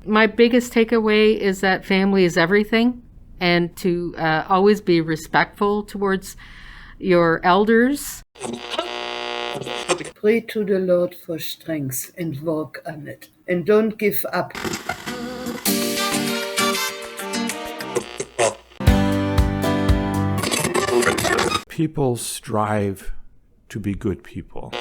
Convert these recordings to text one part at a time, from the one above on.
My biggest takeaway is that family is everything, and to always be respectful towards your elders. Pray to the Lord for strength and work on it. And don't give up. People strive to be good people.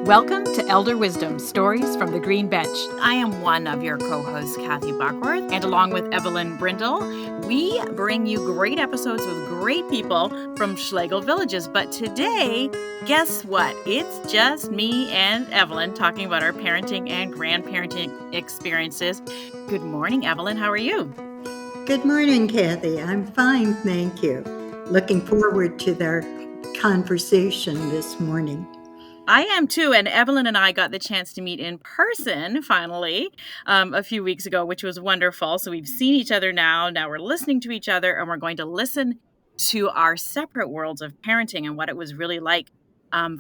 Welcome to Elder Wisdom, Stories from the Green Bench. I am one of your co-hosts, Kathy Buckworth, and along with Evelyn Brindle, we bring you great episodes with great people from Schlegel villages. But today, guess what? It's just me and Evelyn talking about our parenting and grandparenting experiences. Good morning, Evelyn. How are you? Good morning, Kathy. I'm fine, thank you. Looking forward to their conversation this morning. I am too, and Evelyn and I got the chance to meet in person, finally, a few weeks ago, which was wonderful. So we've seen each other now we're listening to each other, and we're going to listen to our separate worlds of parenting and what it was really like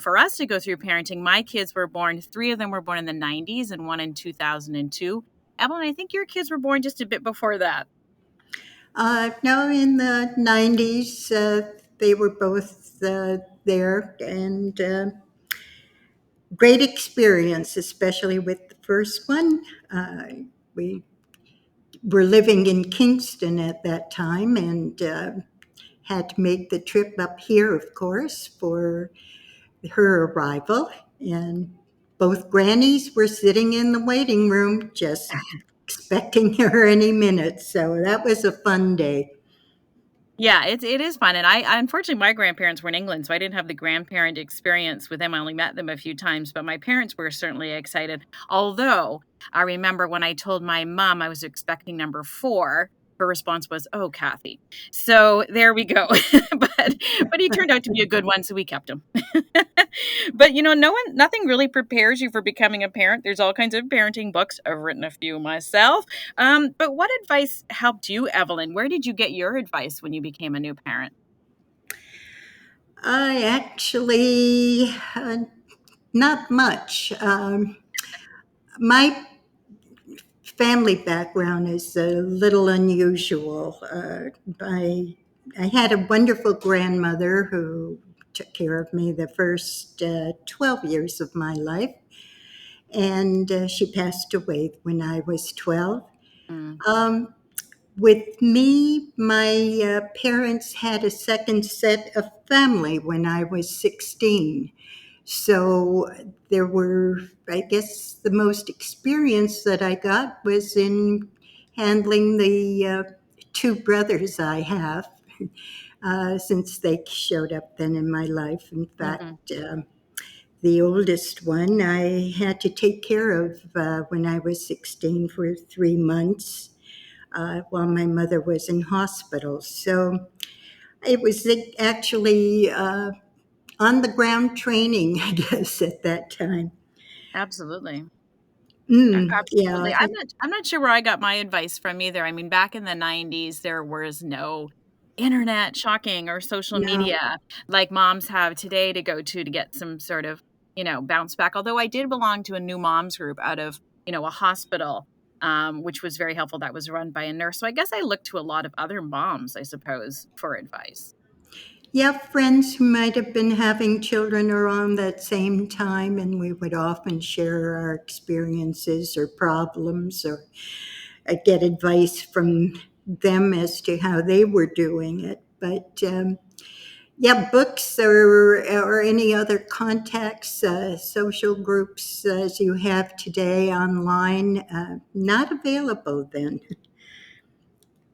for us to go through parenting. My kids were born, 3 of them were born in the 90s and 1 in 2002. Evelyn, I think your kids were born just a bit before that. No, in the 90s, they were both there, and great experience, especially with the first one. We were living in Kingston at that time and had to make the trip up here, of course, for her arrival. And both grannies were sitting in the waiting room just expecting her any minute. So that was a fun day. Yeah, it is fun. And I unfortunately, my grandparents were in England, so I didn't have the grandparent experience with them. I only met them a few times, but my parents were certainly excited. Although I remember when I told my mom I was expecting number 4, her response was, "Oh, Kathy." So there we go. but he turned out to be a good one, so we kept him. But nothing really prepares you for becoming a parent. There's all kinds of parenting books. I've written a few myself. But what advice helped you, Evelyn? Where did you get your advice when you became a new parent? I actually, not much. My family background is a little unusual. I had a wonderful grandmother who took care of me the first 12 years of my life, and she passed away when I was 12. With me, my parents had a second set of family when I was 16. So there were, I guess, the most experience that I got was in handling the 2 brothers I have, since they showed up then in my life. In fact, the oldest one I had to take care of when I was 16 for 3 months while my mother was in hospital. So it was actually on the ground training, I guess, at that time. Absolutely. Yeah. Absolutely. I'm not sure where I got my advice from either. I mean, back in the 90s, there was no internet, shocking, or social No. media like moms have today to go to get some sort of, bounce back. Although I did belong to a new moms group out of, a hospital, which was very helpful. That was run by a nurse. So I guess I looked to a lot of other moms, I suppose, for advice. Yeah, friends who might have been having children around that same time, and we would often share our experiences or problems or get advice from them as to how they were doing it. But yeah, books or any other contacts, social groups as you have today online, not available then.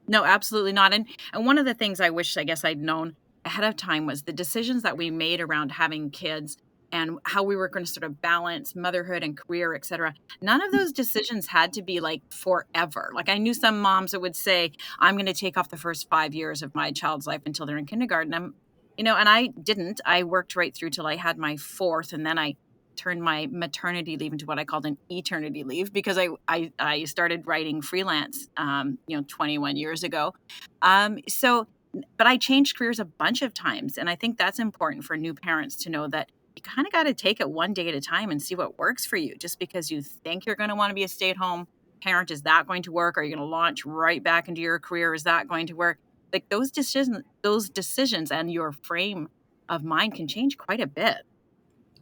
No, absolutely not. And one of the things I wish, I guess I'd known ahead of time was the decisions that we made around having kids and how we were going to sort of balance motherhood and career, et cetera. None of those decisions had to be like forever. Like I knew some moms that would say, I'm going to take off the first 5 years of my child's life until they're in kindergarten. And I didn't. I worked right through till I had my 4th. And then I turned my maternity leave into what I called an eternity leave, because I started writing freelance, 21 years ago. But I changed careers a bunch of times. And I think that's important for new parents to know, that you kind of got to take it one day at a time and see what works for you. Just because you think you're going to want to be a stay-at-home parent, is that going to work? Are you going to launch right back into your career? Is that going to work? Like, those decisions and your frame of mind can change quite a bit.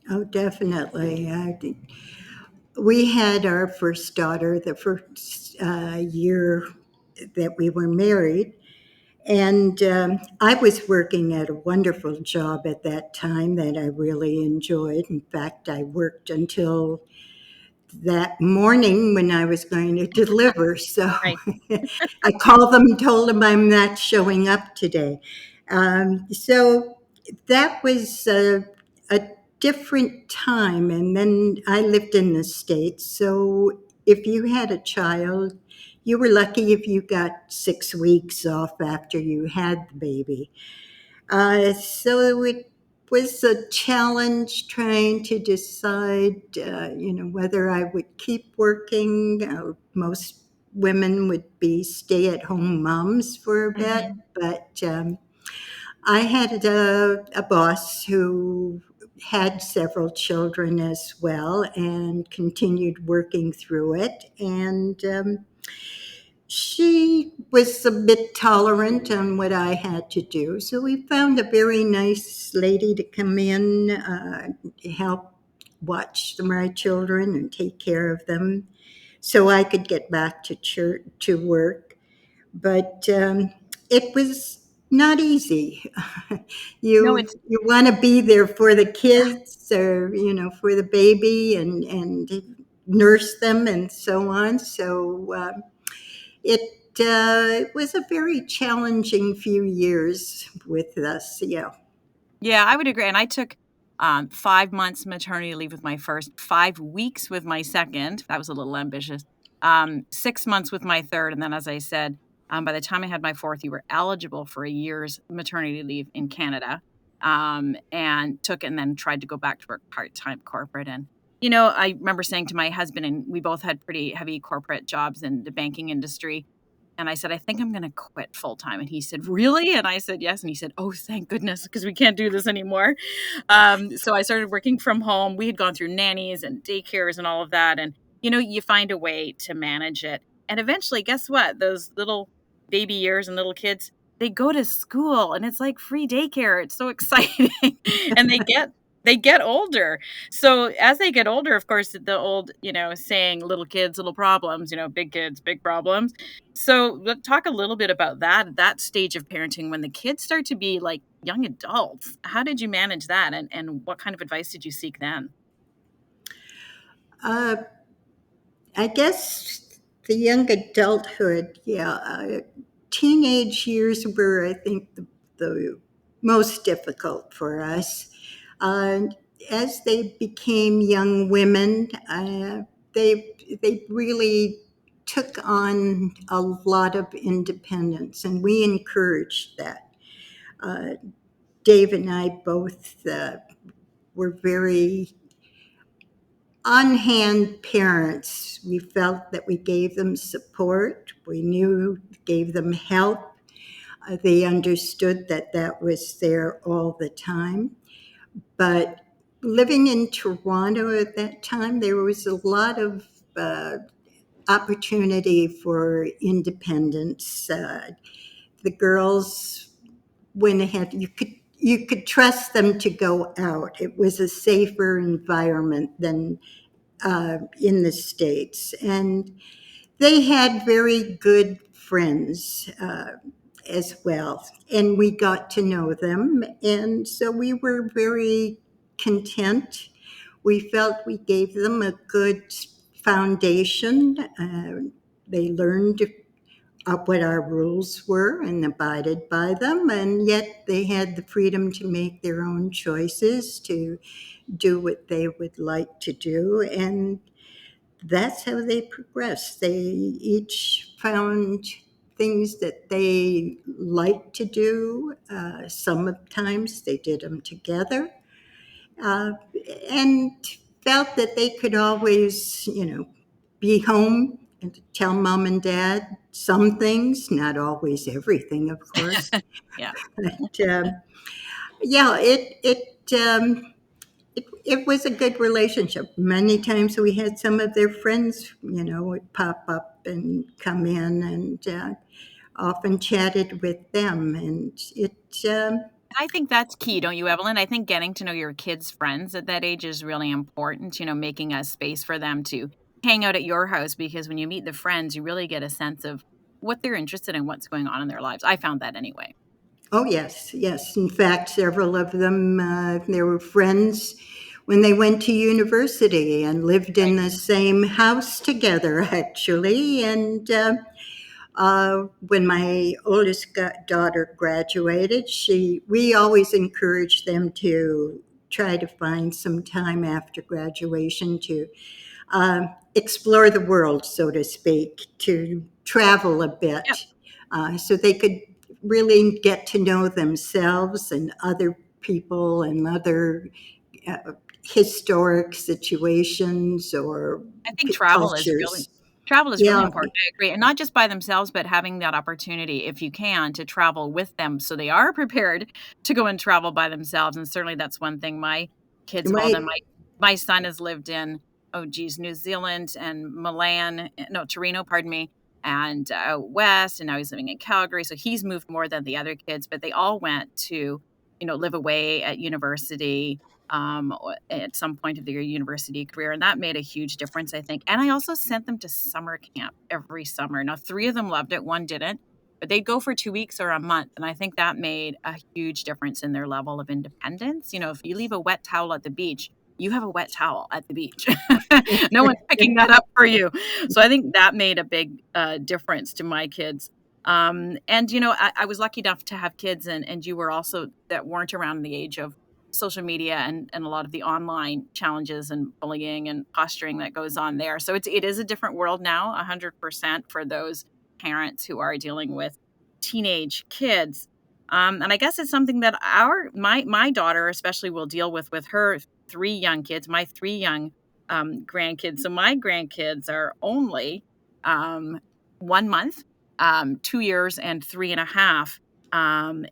Oh, definitely. We had our first daughter the first year that we were married. And I was working at a wonderful job at that time that I really enjoyed. In fact, I worked until that morning when I was going to deliver. So Right. I called them and told them I'm not showing up today. So that was a different time. And then I lived in the States. So if you had a child, you were lucky if you got 6 weeks off after you had the baby. So it was a challenge trying to decide, whether I would keep working. Most women would be stay-at-home moms for a bit, Mhm. but I had a boss who had several children as well and continued working through it. And she was a bit tolerant on what I had to do. So we found a very nice lady to come in, help watch my children and take care of them so I could get back to church, to work. But it was not easy. No, You want to be there for the kids, or for the baby, and nurse them and so on. So it it was a very challenging few years with us. Yeah. Yeah, I would agree. And I took 5 months maternity leave with my first, 5 weeks with my second. That was a little ambitious. 6 months with my third. And then, as I said, by the time I had my fourth, you were eligible for a year's maternity leave in Canada. And took it, and then tried to go back to work part-time corporate. And, I remember saying to my husband, and we both had pretty heavy corporate jobs in the banking industry. And I said, "I think I'm gonna quit full time." And he said, "Really?" And I said, "Yes." And he said, "Oh, thank goodness, because we can't do this anymore." So I started working from home. We had gone through nannies and daycares and all of that. And, you find a way to manage it. And eventually, guess what? Those little baby years and little kids, they go to school, and it's like free daycare. It's so exciting. And they get older. So as they get older, of course, the old, saying, little kids, little problems, big kids, big problems. So talk a little bit about that stage of parenting when the kids start to be like young adults. How did you manage that, and what kind of advice did you seek then? Uh, I guess the young adulthood, yeah. Teenage years were, I think, the most difficult for us. Uh, as they became young women, they really took on a lot of independence, and we encouraged that. Uh, Dave and I both were very on hand parents. We felt that we gave them support, we knew, gave them help. They understood that that was there all the time. But living in Toronto at that time, there was a lot of opportunity for independence. The girls went ahead. You could trust them to go out. It was a safer environment than in the States. And they had very good friends as well. And we got to know them. And so we were very content. We felt we gave them a good foundation. They learned what our rules were and abided by them. And yet they had the freedom to make their own choices, to do what they would like to do. And that's how they progressed. They each found things that they liked to do. Sometimes they did them together. Uh, and felt that they could always, be home and tell mom and dad some things, not always everything, of course. Yeah. But yeah, it was a good relationship. Many times we had some of their friends, would pop up and come in, and often chatted with them. And I think that's key, don't you, Evelyn? I think getting to know your kids' friends at that age is really important, making a space for them to hang out at your house, because when you meet the friends, you really get a sense of what they're interested in, what's going on in their lives. I found that anyway. oh yes, yes. In fact, several of them, they were friends when they went to university and lived in Right. the same house together, actually. And when my oldest daughter graduated, we always encouraged them to try to find some time after graduation to explore the world, so to speak, to travel a Yep. bit, so they could really get to know themselves and other people and other uh, historic situations or I think cultures. travel is really Yeah, important. I agree. And not just by themselves, but having that opportunity, if you can, to travel with them so they are prepared to go and travel by themselves. And certainly that's one thing my kids have all done. right. My son has lived in, oh geez, New Zealand and Milan, no, Torino, pardon me, and out west, and now he's living in Calgary. So he's moved more than the other kids, but they all went to, live away at university, at some point of their university career. And that made a huge difference, I think. And I also sent them to summer camp every summer. Now, 3 of them loved it, 1 didn't, but they'd go for 2 weeks or a month. And I think that made a huge difference in their level of independence. If you leave a wet towel at the beach, you have a wet towel at the beach. No one's picking that up for you. So I think that made a big difference to my kids. And, I was lucky enough to have kids, and you were also, that weren't around the age of social media and a lot of the online challenges and bullying and posturing that goes on there. So it is a different world now, 100% for those parents who are dealing with teenage kids. And I guess it's something that my daughter especially will deal with her 3 young kids, my 3 young grandkids. So my grandkids are only 1 month, 2 years, and 3.5.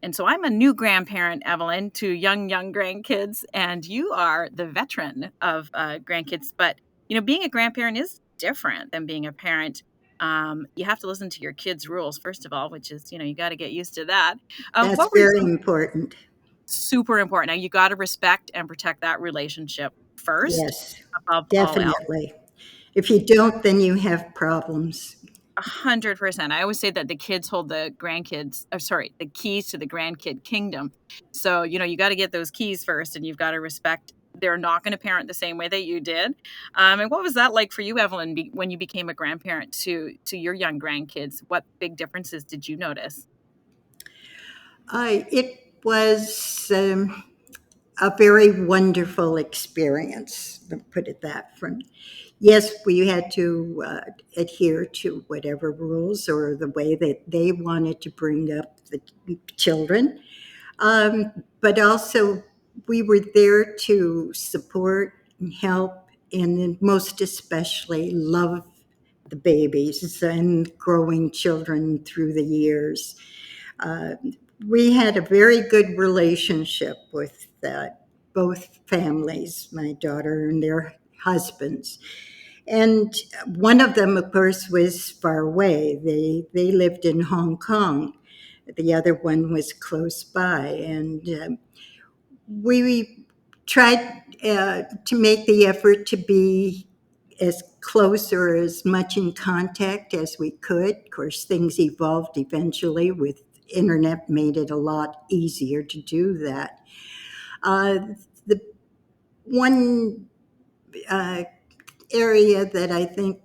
And so I'm a new grandparent, Evelyn, to young grandkids, and you are the veteran of grandkids. But, being a grandparent is different than being a parent. You have to listen to your kids' rules, first of all, which is, you got to get used to that. That's What were very some important. super important? Now, you got to respect and protect that relationship first, Yes, above all else. definitely. If you don't, then you have problems. 100%. I always say that the kids hold the grandkids, or sorry, the keys to the grandkid kingdom. So, you got to get those keys first, and you've got to respect they're not going to parent the same way that you did. And what was that like for you, Evelyn, when you became a grandparent to your young grandkids? What big differences did you notice? It was a very wonderful experience, to put it that from. Yes, we had to adhere to whatever rules or the way that they wanted to bring up the children. But also, we were there to support and help, and most especially love the babies and growing children through the years. Uh, we had a very good relationship with both families, my daughter and their husbands. And one of them, of course, was far away. They lived in Hong Kong. The other one was close by. And we tried to make the effort to be as close or as much in contact as we could. Of course, things evolved eventually with internet, made it a lot easier to do that. The one area that I think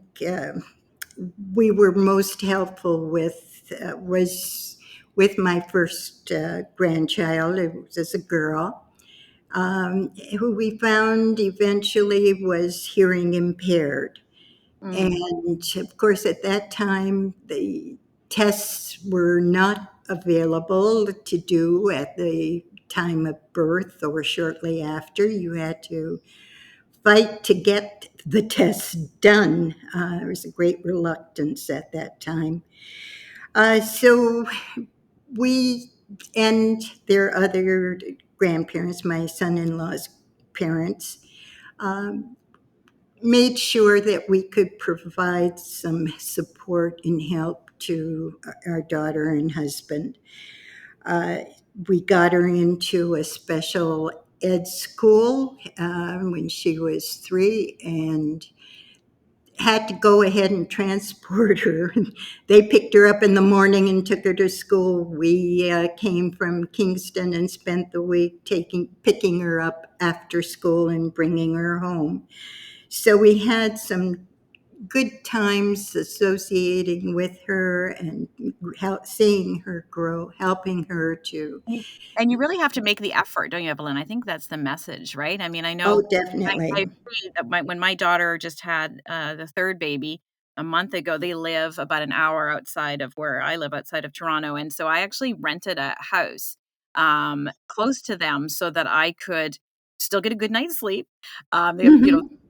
we were most helpful with was with my first grandchild. It was a girl who we found eventually was hearing impaired. Mm. And of course, at that time, the tests were not available to do at the time of birth or shortly after. You had to fight to get the test done. There was a great reluctance at that time. So we and their other grandparents, my son-in-law's parents, um, made sure that we could provide some support and help to our daughter and husband. Uh, we got her into a special ed school when she was 3 and had to go ahead and transport her. They picked her up in the morning and took her to school. We came from Kingston and spent the week picking her up after school and bringing her home. So we had some good times associating with her and seeing her grow, helping her to. And you really have to make the effort, don't you, Evelyn? I think that's the message, right? I mean, I Oh, know I definitely. agree that when my daughter just had the third baby a month ago, they live about an hour outside of where I live, outside of Toronto. And so I actually rented a house close to them so that I could still get a good night's sleep. They have,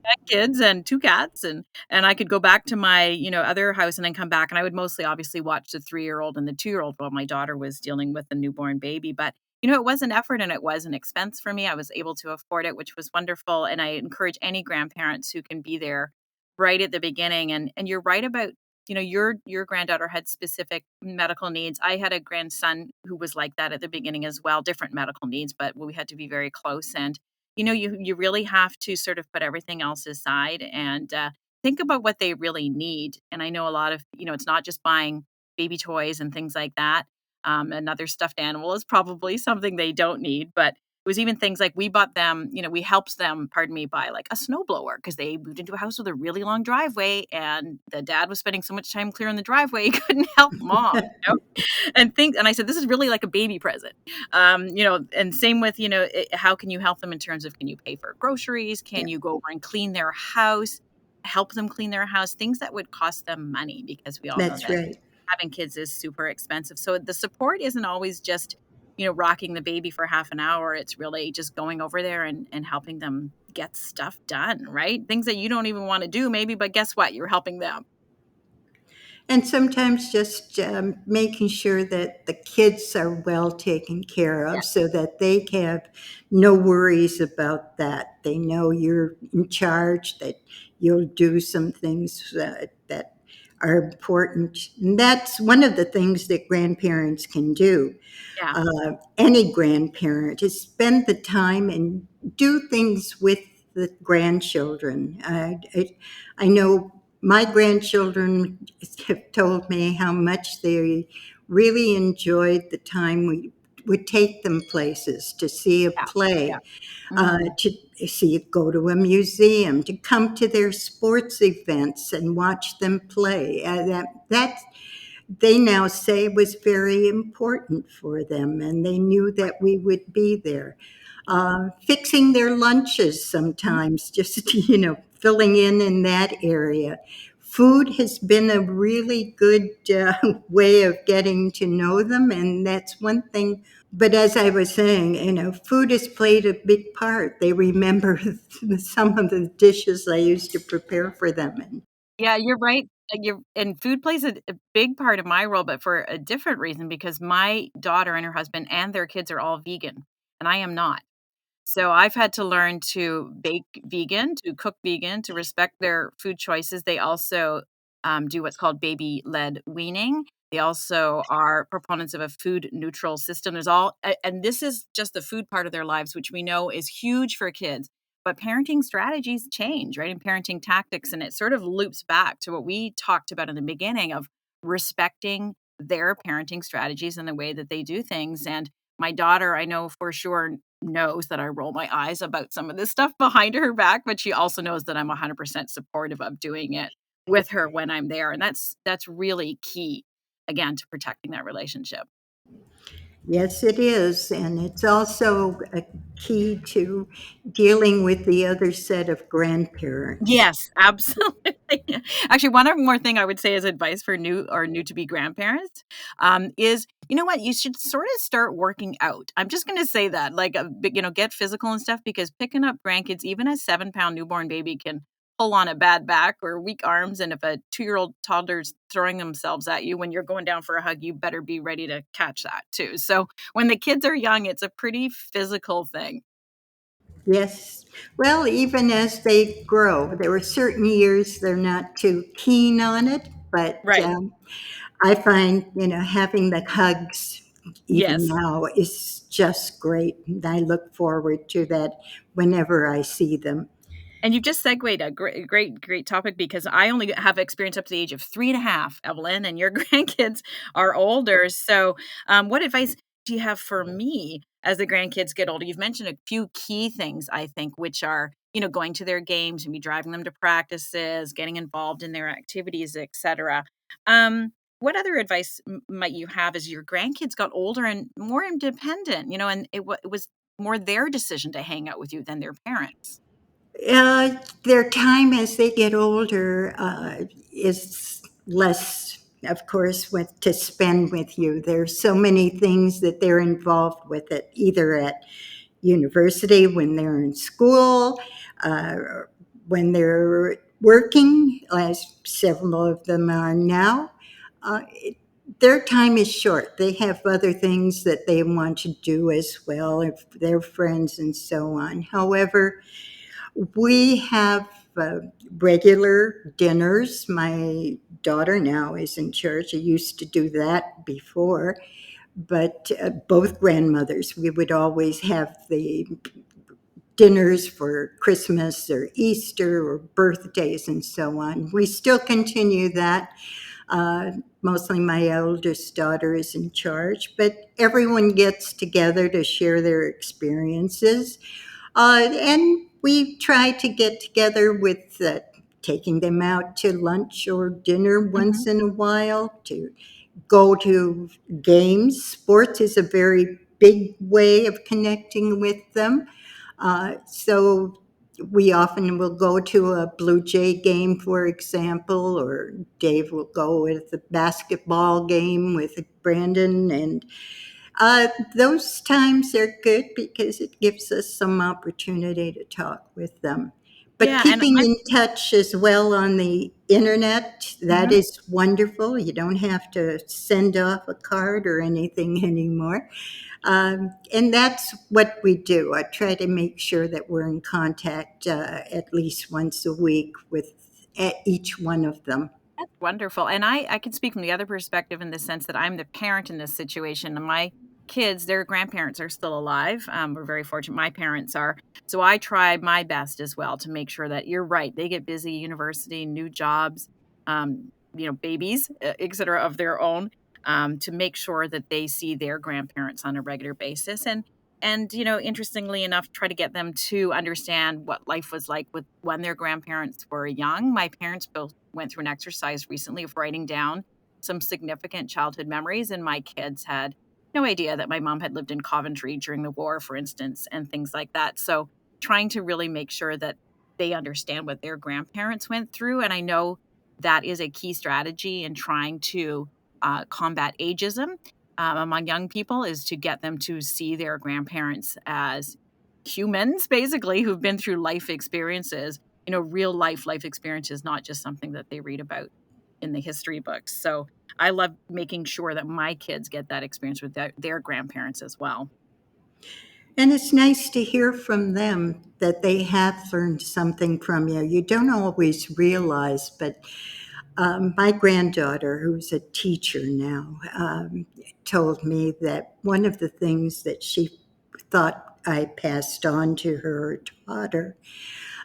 10 kids and 2 cats, and I could go back to my, other house and then come back. And I would mostly obviously watch the 3-year-old and the 2-year-old while my daughter was dealing with the newborn baby. But it was an effort and it was an expense for me. I was able to afford it, which was wonderful. And I encourage any grandparents who can be there right at the beginning. And you're right about, your granddaughter had specific medical needs. I had a grandson who was like that at the beginning as well, different medical needs, but we had to be very close. And, you really have to sort of put everything else aside and think about what they really need. And I know a lot of, it's not just buying baby toys and things like that. Another stuffed animal is probably something they don't need, but it was even things like we bought them, we helped them, pardon me, buy like a snowblower because they moved into a house with a really long driveway and the dad was spending so much time clearing the driveway, he couldn't help mom, and I said, this is really like a baby present. And same with, how can you help them in terms of, can you pay for groceries? Can Yeah, you go over and clean their house, help them clean their house, things that would cost them money because we all know that's that right. having kids is super expensive. So the support isn't always just, rocking the baby for half an hour. It's really just going over there and helping them get stuff done, right? Things that you don't even want to do maybe, but guess what? You're helping them. And sometimes just making sure that the kids are well taken care Yeah. of so that they have no worries about that. They know you're in charge, that you'll do some things that are important. And that's one of the things that grandparents can do. Yeah. Any grandparent is spend the time and do things with the grandchildren. I know my grandchildren have told me how much they really enjoyed the time we would take them places to see a Yeah. Yeah. play, Mhm. to go to a museum, to come to their sports events and watch them play. That they now say was very important for them, and they knew that we would be there. Fixing their lunches Mhm. sometimes, just, filling in that area. Food has been a really good way of getting to know them, and that's one thing. But as I was saying, food has played a big part. They remember some of the dishes I used to prepare for them. And Yeah, you're right. And food plays a big part of my role, but for a different reason because my daughter and her husband and their kids are all vegan, and I am not. So I've had to learn to bake vegan, to cook vegan, to respect their food choices. They also do what's called baby-led weaning. They also are proponents of a food neutral system. And this is just the food part of their lives, which we know is huge for kids. But parenting strategies change, right? And parenting tactics, and it sort of loops back to what we talked about in the beginning of respecting their parenting strategies and the way that they do things. And my daughter, I know for sure, knows that I roll my eyes about some of this stuff behind her back, but she also knows that I'm 100% supportive of doing it with her when I'm there, and that's really key, again, to protecting that relationship. Yes, it is. And it's also a key to dealing with the other set of grandparents. Yes, absolutely. Actually, one more thing I would say as advice for new to be grandparents, is, you know what, you should sort of start working out. I'm just going to say that, like, get physical and stuff, because picking up grandkids, even a 7-pound newborn baby can pull on a bad back or weak arms. And if a 2-year-old toddler's throwing themselves at you when you're going down for a hug, you better be ready to catch that too. So when the kids are young, it's a pretty physical thing. Yes. Well, even as they grow, there were certain years they're not too keen on it, but Right. I find, having the hugs even Yes. now is just great. And I look forward to that whenever I see them. And you've just segued a great topic, because I only have experience up to the age of 3.5, Evelyn, and your grandkids are older. So, what advice do you have for me as the grandkids get older? You've mentioned a few key things, I think, which are, going to their games, and be driving them to practices, getting involved in their activities, etc. What other advice might you have as your grandkids got older and more independent, and it was more their decision to hang out with you than their parents? Their time as they get older is less, of course, to spend with you. There's so many things that they're involved with it, either at university, when they're in school, uh, when they're working, as several of them are now. Their time is short. They have other things that they want to do as well, if they're friends and so on. However, we have uh, regular dinners. My daughter now is in church. I used to do that before, but both grandmothers, we would always have the dinners for Christmas or Easter or birthdays and so on. We still continue that. Mostly my eldest daughter is in charge, but everyone gets together to share their experiences. And we try to get together with taking them out to lunch or dinner once Mhm. in a while, to go to games. Sports is a very big way of connecting with them. So we often will go to a Blue Jay game, for example, or Dave will go with a basketball game with Brandon. And those times are good because it gives us some opportunity to talk with them. But Yeah, and keeping in touch as well on the internet, that mhm. is wonderful. You don't have to send off a card or anything anymore. And that's what we do. I try to make sure that we're in contact at least once a week with each one of them. That's wonderful, and I can speak from the other perspective in the sense that I'm the parent in this situation, and my kids, their grandparents are still alive. We're very fortunate, my parents are. So I try my best as well to make sure that you're right, they get busy, university, new jobs, babies, et cetera, of their own, to make sure that they see their grandparents on a regular basis. And interestingly enough, try to get them to understand what life was like with when their grandparents were young. My parents both went through an exercise recently of writing down some significant childhood memories, and my kids had no idea that my mom had lived in Coventry during the war, for instance, and things like that. So trying to really make sure that they understand what their grandparents went through. And I know that is a key strategy in trying to combat ageism, among young people, is to get them to see their grandparents as humans, basically, who've been through life experiences, real life experiences, not just something that they read about in the history books. So I love making sure that my kids get that experience with their grandparents as well. And it's nice to hear from them that they have learned something from you. You don't always realize, but my granddaughter, who's a teacher now, told me that one of the things that she thought I passed on to her or taught her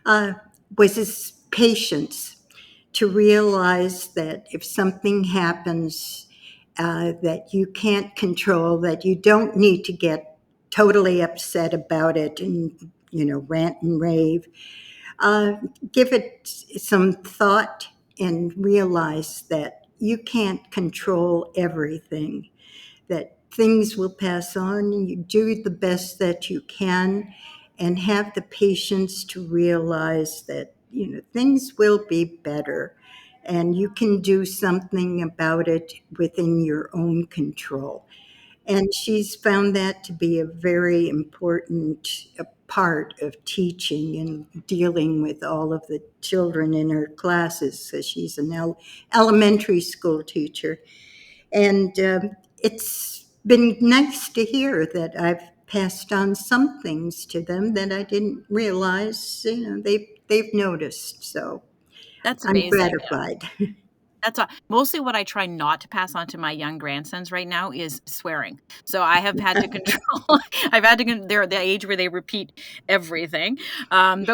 uh, was his patience, to realize that if something happens that you can't control, that you don't need to get totally upset about it and rant and rave. Uh, Give it some thought and realize that you can't control everything. that things will pass on, and you do the best that you can, and have the patience to realize that, things will be better, and you can do something about it within your own control. And she's found that to be a very important part of teaching and dealing with all of the children in her classes. So she's an elementary school teacher. And it's been nice to hear that I've passed on some things to them that I didn't realize, they've noticed. So That's I'm amazing. gratified. That's mostly what I try not to pass on to my young grandsons right now is swearing. So I have had to control. They're at the age where they repeat everything. But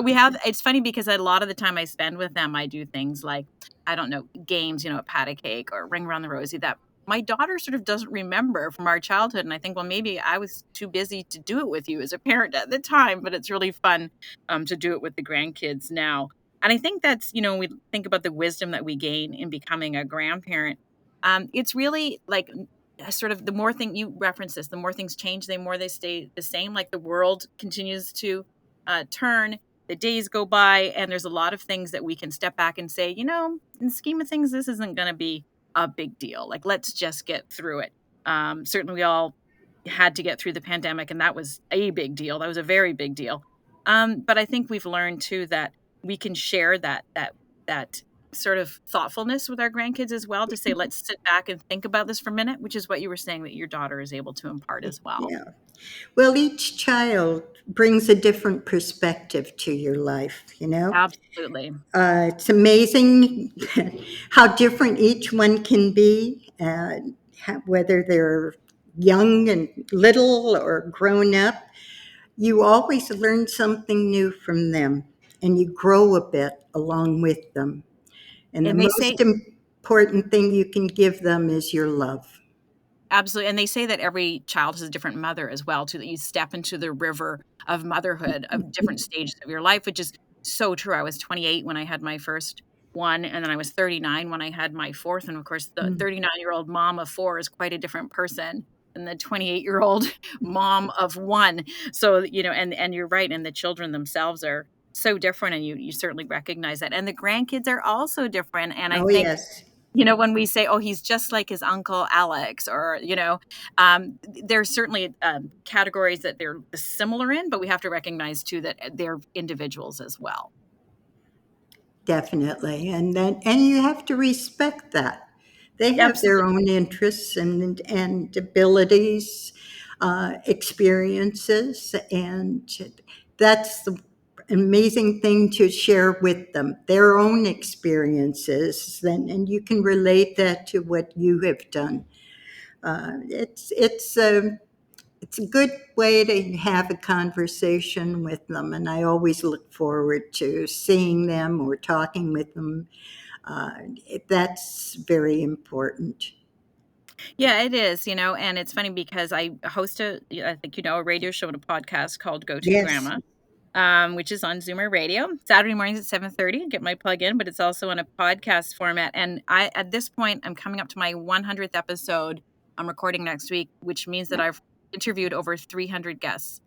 it's funny because a lot of the time I spend with them, I do things like, I don't know, games, a pat a cake or ring around the rosy that my daughter sort of doesn't remember from our childhood. And I think, well, maybe I was too busy to do it with you as a parent at the time, but it's really fun to do it with the grandkids now. And I think that's, when we think about the wisdom that we gain in becoming a grandparent, it's really like sort of the more you reference this, the more things change, the more they stay the same. Like the world continues to turn, the days go by, and there's a lot of things that we can step back and say, in the scheme of things, this isn't going to be a big deal. Like, let's just get through it. Certainly we all had to get through the pandemic, and that was a big deal. That was a very big deal. But I think we've learned too that we can share that sort of thoughtfulness with our grandkids as well, to say, let's sit back and think about this for a minute, which is what you were saying that your daughter is able to impart as well. Yeah. Well, each child brings a different perspective to your life, Absolutely. It's amazing how different each one can be, whether they're young and little or grown up. You always learn something new from them, and you grow a bit along with them. And the And they say, most important thing you can give them is your love. absolutely. And they say that every child has a different mother as well, too, that you step into the river of motherhood of different stages of your life, which is so true. I was 28 when I had my first one, and then I was 39 when I had my fourth. And of course, the 39-year-old mom of four is quite a different person than the 28-year-old mom of one. So, and you're right. And the children themselves are so different. And you certainly recognize that. And the grandkids are also different. And I Oh, think, yes. when we say, oh, he's just like his uncle Alex, or, there's certainly categories that they're similar in, but we have to recognize too that they're individuals as well. Definitely. And you have to respect that. They have their own interests and abilities, experiences, and that's the amazing thing to share with them, their own experiences, and you can relate that to what you have done. It's a good way to have a conversation with them, and I always look forward to seeing them or talking with them. That's very important. Yeah, it is, and it's funny because I host I think, a radio show and a podcast called Go To Yes, Grandma, which is on Zoomer Radio, Saturday mornings at 7:30. Get my plug in, but it's also on a podcast format. And at this point, I'm coming up to my 100th episode. I'm recording next week, which means that I've interviewed over 300 guests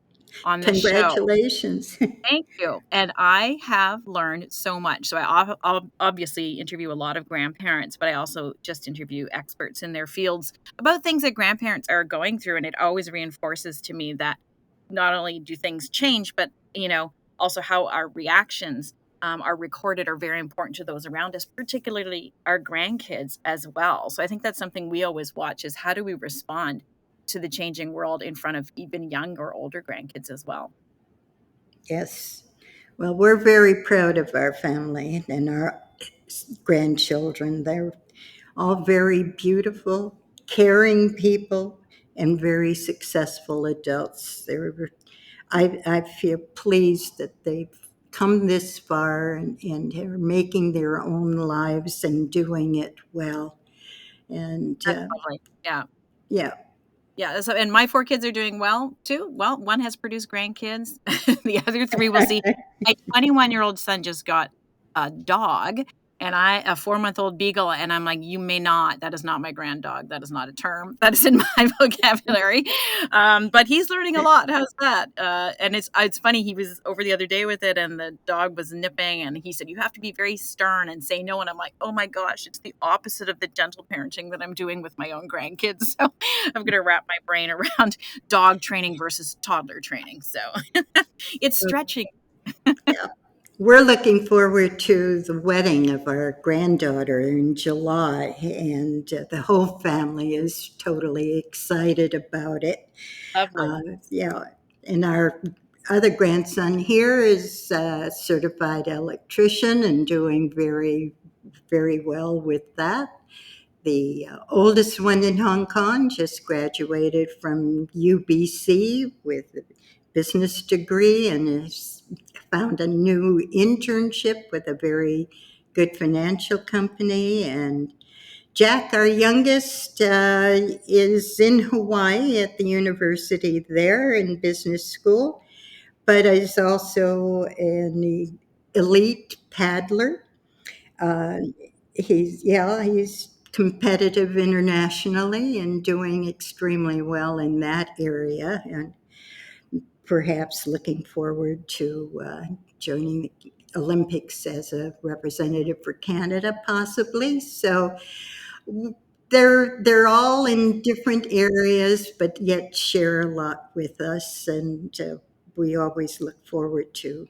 on this show. congratulations. Thank you. And I have learned so much. So I'll obviously interview a lot of grandparents, but I also just interview experts in their fields about things that grandparents are going through. And it always reinforces to me that not only do things change, but, also how our reactions are recorded are very important to those around us, particularly our grandkids as well. So I think that's something we always watch, is how do we respond to the changing world in front of even young or older grandkids as well. Yes. Well, we're very proud of our family and our grandchildren. They're all very beautiful, caring people, and very successful adults. I feel pleased that they've come this far and are making their own lives and doing it well. And That's lovely. Yeah. yeah, Yeah. So, and my four kids are doing well too. Well, one has produced grandkids. The other three will see. My 21-year-old son just got a dog. and a 4-month-old beagle, and I'm like, you may not, that is not my grand dog. That is not a term that is in my vocabulary. But he's learning a lot. How's that? And it's funny. He was over the other day with it, and the dog was nipping, and he said, you have to be very stern and say no. And I'm like, oh my gosh, it's the opposite of the gentle parenting that I'm doing with my own grandkids. So I'm going to wrap my brain around dog training versus toddler training. So it's stretching. Yeah. We're looking forward to the wedding of our granddaughter in July, and the whole family is totally excited about it. Lovely. Yeah, and our other grandson here is a certified electrician and doing very, very well with that. The oldest one in Hong Kong just graduated from UBC with a business degree and has found a new internship with a very good financial company. And Jack, our youngest, is in Hawaii at the university there in business school, but is also an elite paddler. He's competitive internationally and doing extremely well in that area, and perhaps looking forward to joining the Olympics as a representative for Canada, possibly. So they're all in different areas, but yet share a lot with us, and we always look forward to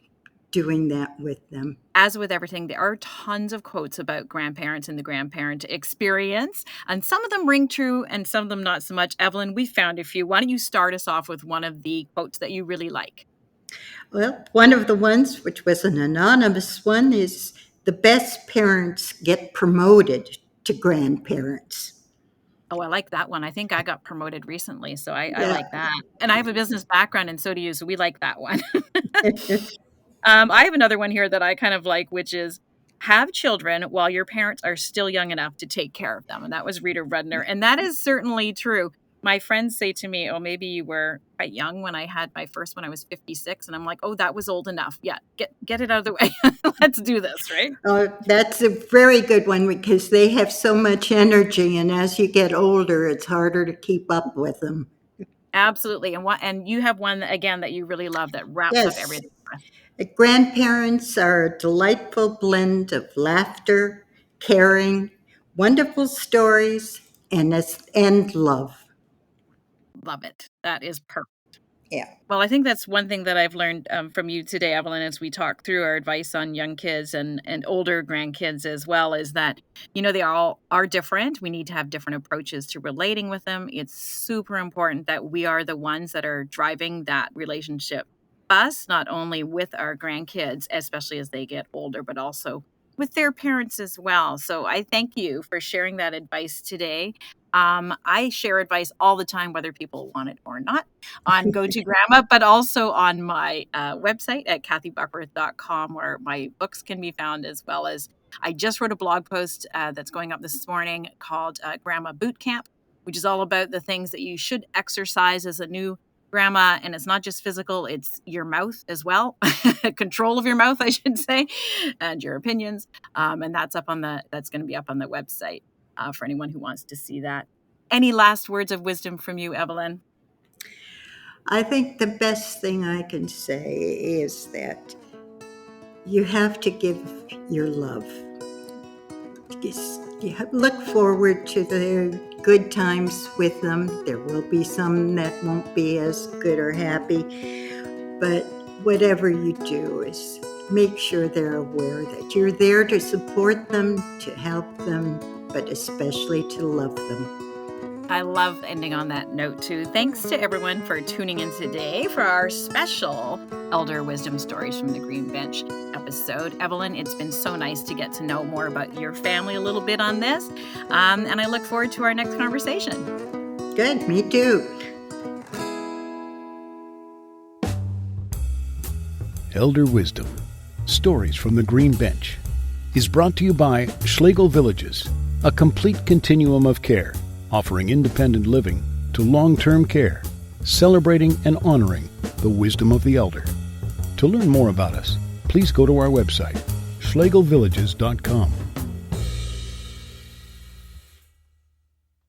doing that with them. As with everything, there are tons of quotes about grandparents and the grandparent experience, and some of them ring true and some of them not so much. Evelyn, we found a few. Why don't you start us off with one of the quotes that you really like? Well, one of the ones, which was an anonymous one, is the best parents get promoted to grandparents. Oh, I like that one. I think I got promoted recently, so I like that. And I have a business background, and so do you, so we like that one. I have another one here that I kind of like, which is have children while your parents are still young enough to take care of them. And that was Rita Rudner. And that is certainly true. My friends say to me, oh, maybe you were quite young when I had my first one. I was 56. And I'm like, oh, that was old enough. Yeah, get it out of the way. Let's do this, right? That's a very good one because they have so much energy. And as you get older, it's harder to keep up with them. Absolutely. And you have one, again, that you really love that wraps up everything. Grandparents are a delightful blend of laughter, caring, wonderful stories, and love. Love it. That is perfect. Yeah. Well, I think that's one thing that I've learned from you today, Evelyn, as we talk through our advice on young kids and older grandkids as well, is that, they all are different. We need to have different approaches to relating with them. It's super important that we are the ones that are driving that relationship. Us, not only with our grandkids, especially as they get older, but also with their parents as well. So I thank you for sharing that advice today. I share advice all the time, whether people want it or not, on Go to Grandma, but also on my website at kathybuckworth.com, where my books can be found, as well as I just wrote a blog post that's going up this morning called Grandma Boot Camp, which is all about the things that you should exercise as a new grandma. And it's not just physical, it's your mouth as well. Control of your mouth, I should say, and your opinions. And that's going to be up on the website for anyone who wants to see that. Any last words of wisdom from you, Evelyn? I think the best thing I can say is that you have to give your love. You look forward to the good times with them. There will be some that won't be as good or happy, but whatever you do is make sure they're aware that you're there to support them, to help them, but especially to love them. I love ending on that note too. Thanks to everyone for tuning in today for our special Elder Wisdom Stories from the Green Bench episode. Evelyn, it's been so nice to get to know more about your family a little bit on this. And I look forward to our next conversation. Good, me too. Elder Wisdom, Stories from the Green Bench, is brought to you by Schlegel Villages, a complete continuum of care, offering independent living to long-term care, celebrating and honoring the wisdom of the elder. To learn more about us, please go to our website, schlegelvillages.com.